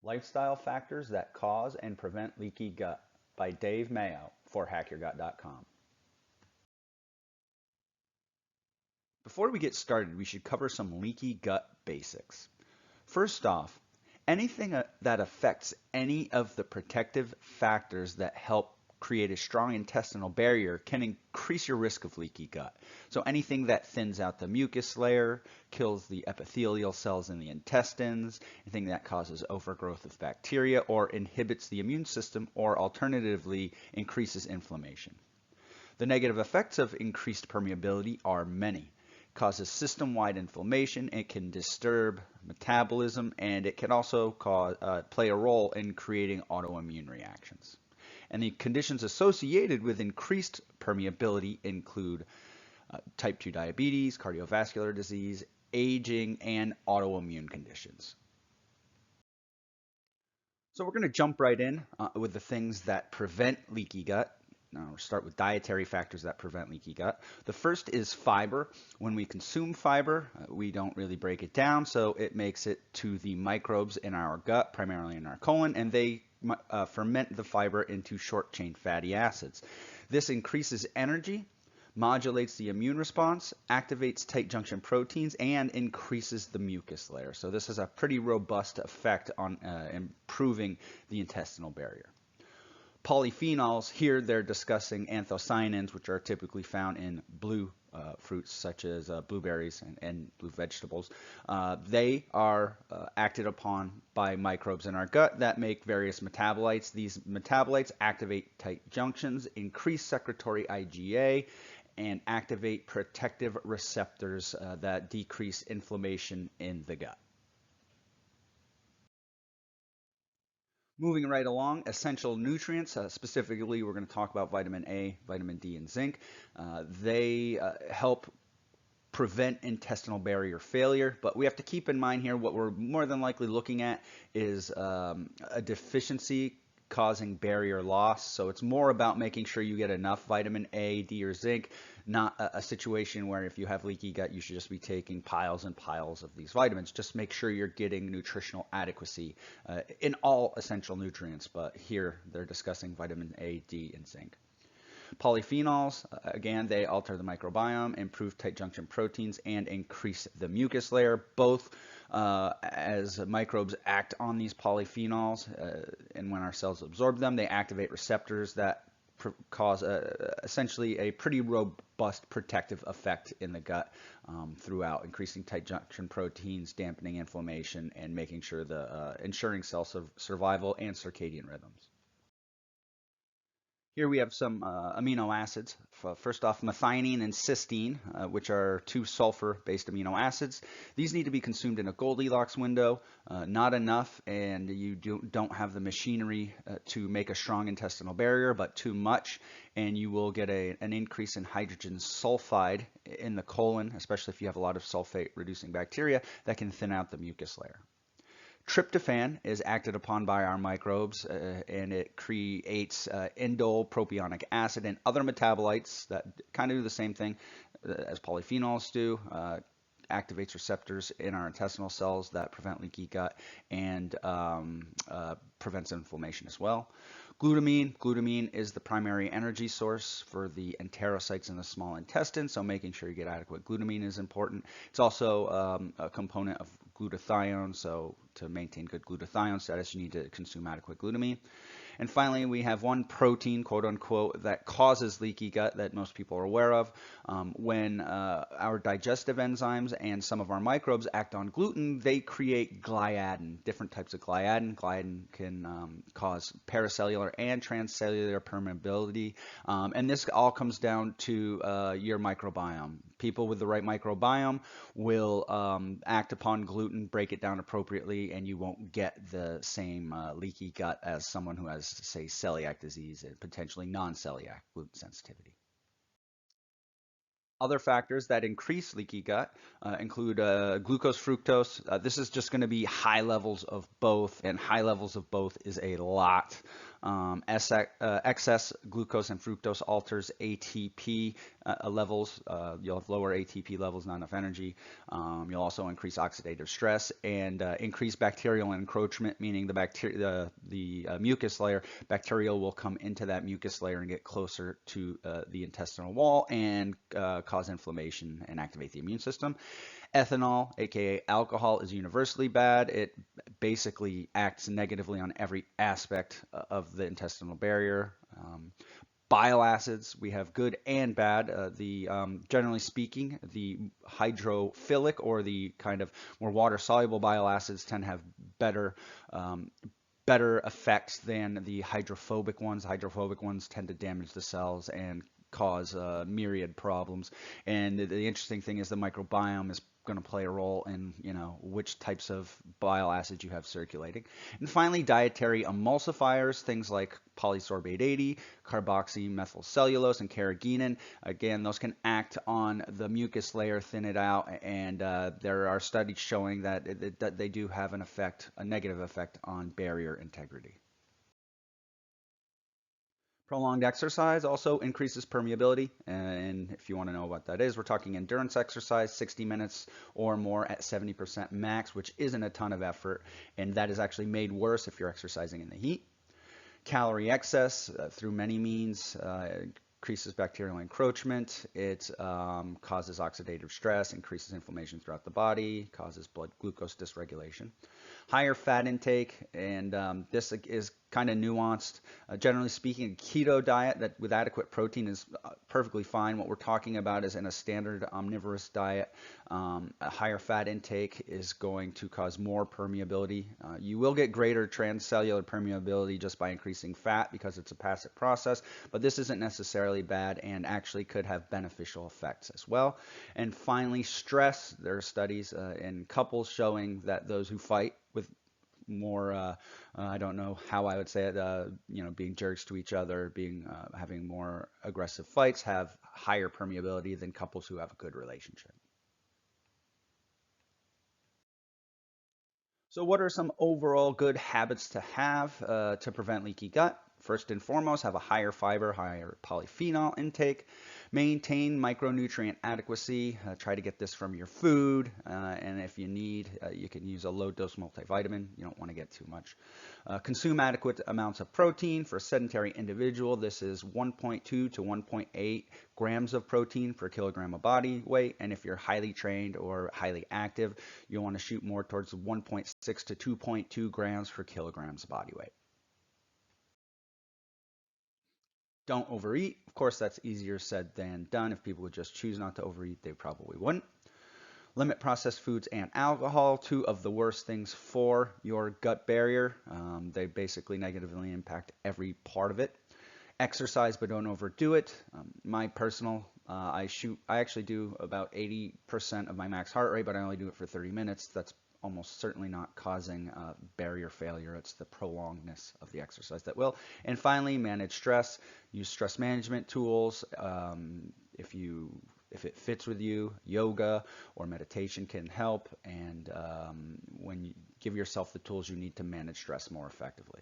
Lifestyle Factors That Cause and Prevent Leaky Gut by Dave Mayo for HackYourGut.com. Before we get started, we should cover some leaky gut basics. First off, anything that affects any of the protective factors that help create a strong intestinal barrier can increase your risk of leaky gut. So anything that thins out the mucus layer, kills the epithelial cells in the intestines, anything that causes overgrowth of bacteria or inhibits the immune system, or alternatively increases inflammation. The negative effects of increased permeability are many. It causes system-wide inflammation, it can disturb metabolism, and it can also play a role in creating autoimmune reactions. And the conditions associated with increased permeability include type 2 diabetes, cardiovascular disease, aging, and autoimmune conditions. So we're going to jump right in with the things that prevent leaky gut. Now we'll start with dietary factors that prevent leaky gut. The first is fiber. When we consume fiber, we don't really break it down, so it makes it to the microbes in our gut, primarily in our colon, and they ferment the fiber into short-chain fatty acids. This increases energy, modulates the immune response, activates tight junction proteins, and increases the mucus layer. So this has a pretty robust effect on improving the intestinal barrier. Polyphenols, here they're discussing anthocyanins, which are typically found in blue fruits such as blueberries and blue vegetables. They are acted upon by microbes in our gut that make various metabolites. These metabolites activate tight junctions, increase secretory IgA, and activate protective receptors that decrease inflammation in the gut. Moving right along, essential nutrients, specifically we're going to talk about vitamin A, vitamin D, and zinc. They help prevent intestinal barrier failure, but we have to keep in mind here what we're more than likely looking at is a deficiency causing barrier loss. So it's more about making sure you get enough vitamin A, D, or zinc, not a situation where if you have leaky gut, you should just be taking piles and piles of these vitamins. Just make sure you're getting nutritional adequacy in all essential nutrients, but here they're discussing vitamin A, D, and zinc. Polyphenols, again, they alter the microbiome, improve tight junction proteins, and increase the mucus layer, both as microbes act on these polyphenols, and when our cells absorb them, they activate receptors that cause essentially a pretty robust protective effect in the gut throughout, increasing tight junction proteins, dampening inflammation, and making sure ensuring cell survival and circadian rhythms. Here we have some amino acids. First off, methionine and cysteine, which are two sulfur-based amino acids. These need to be consumed in a Goldilocks window, not enough, and you don't have the machinery to make a strong intestinal barrier, but too much, and you will get an increase in hydrogen sulfide in the colon, especially if you have a lot of sulfate-reducing bacteria that can thin out the mucus layer. Tryptophan is acted upon by our microbes and it creates indole propionic acid and other metabolites that kind of do the same thing as polyphenols do. Activates receptors in our intestinal cells that prevent leaky gut and prevents inflammation as well. Glutamine is the primary energy source for the enterocytes in the small intestine, so making sure you get adequate glutamine is important. It's also a component of glutathione, so to maintain good glutathione status, you need to consume adequate glutamine. And finally, we have one protein, quote unquote, that causes leaky gut that most people are aware of. When our digestive enzymes and some of our microbes act on gluten, they create gliadin, different types of gliadin. Gliadin can cause paracellular and transcellular permeability. And this all comes down to your microbiome. People with the right microbiome will act upon gluten, break it down appropriately, and you won't get the same leaky gut as someone who has, say, celiac disease and potentially non-celiac gluten sensitivity. Other factors that increase leaky gut include glucose, fructose. This is just going to be high levels of both, and high levels of both is a lot. Excess glucose and fructose alters ATP levels. You'll have lower ATP levels, not enough energy. You'll also increase oxidative stress and increase bacterial encroachment, meaning the mucus layer, bacterial will come into that mucus layer and get closer to the intestinal wall and cause inflammation and activate the immune system. Ethanol, aka alcohol, is universally bad. It basically acts negatively on every aspect of the intestinal barrier. Bile acids, we have good and bad. Generally speaking, the hydrophilic or the kind of more water-soluble bile acids tend to have better effects than the hydrophobic ones. Hydrophobic ones tend to damage the cells and cause myriad problems. And the interesting thing is the microbiome is going to play a role in, which types of bile acids you have circulating. And finally, dietary emulsifiers, things like polysorbate 80, carboxymethylcellulose, and carrageenan. Again, those can act on the mucus layer, thin it out, and there are studies showing that they do have an effect, a negative effect on barrier integrity. Prolonged exercise also increases permeability, and if you want to know what that is, we're talking endurance exercise, 60 minutes or more at 70% max, which isn't a ton of effort, and that is actually made worse if you're exercising in the heat. Calorie excess through many means increases bacterial encroachment. It causes oxidative stress, increases inflammation throughout the body, causes blood glucose dysregulation. Higher fat intake, and this is kind of nuanced. Generally speaking, a keto diet that with adequate protein is perfectly fine. What we're talking about is in a standard omnivorous diet, a higher fat intake is going to cause more permeability. You will get greater transcellular permeability just by increasing fat because it's a passive process, but this isn't necessarily bad and actually could have beneficial effects as well. And finally, stress. There are studies in couples showing that those who fight with more, I don't know how I would say it, being jerks to each other, having more aggressive fights, have higher permeability than couples who have a good relationship. So what are some overall good habits to have to prevent leaky gut? First and foremost, have a higher fiber, higher polyphenol intake. Maintain micronutrient adequacy. Try to get this from your food, and if you need, you can use a low-dose multivitamin. You don't want to get too much. Consume adequate amounts of protein. For a sedentary individual, this is 1.2 to 1.8 grams of protein per kilogram of body weight, and if you're highly trained or highly active, you'll want to shoot more towards 1.6 to 2.2 grams per kilograms of body weight. Don't overeat. Of course, that's easier said than done. If people would just choose not to overeat, they probably wouldn't. Limit processed foods and alcohol, two of the worst things for your gut barrier. They basically negatively impact every part of it. Exercise, but don't overdo it. My personal, I actually do about 80% of my max heart rate, but I only do it for 30 minutes. That's almost certainly not causing barrier failure. It's the prolongedness of the exercise that will. And finally, manage stress. Use stress management tools. If it fits with you, yoga or meditation can help. And when you give yourself the tools you need to manage stress more effectively.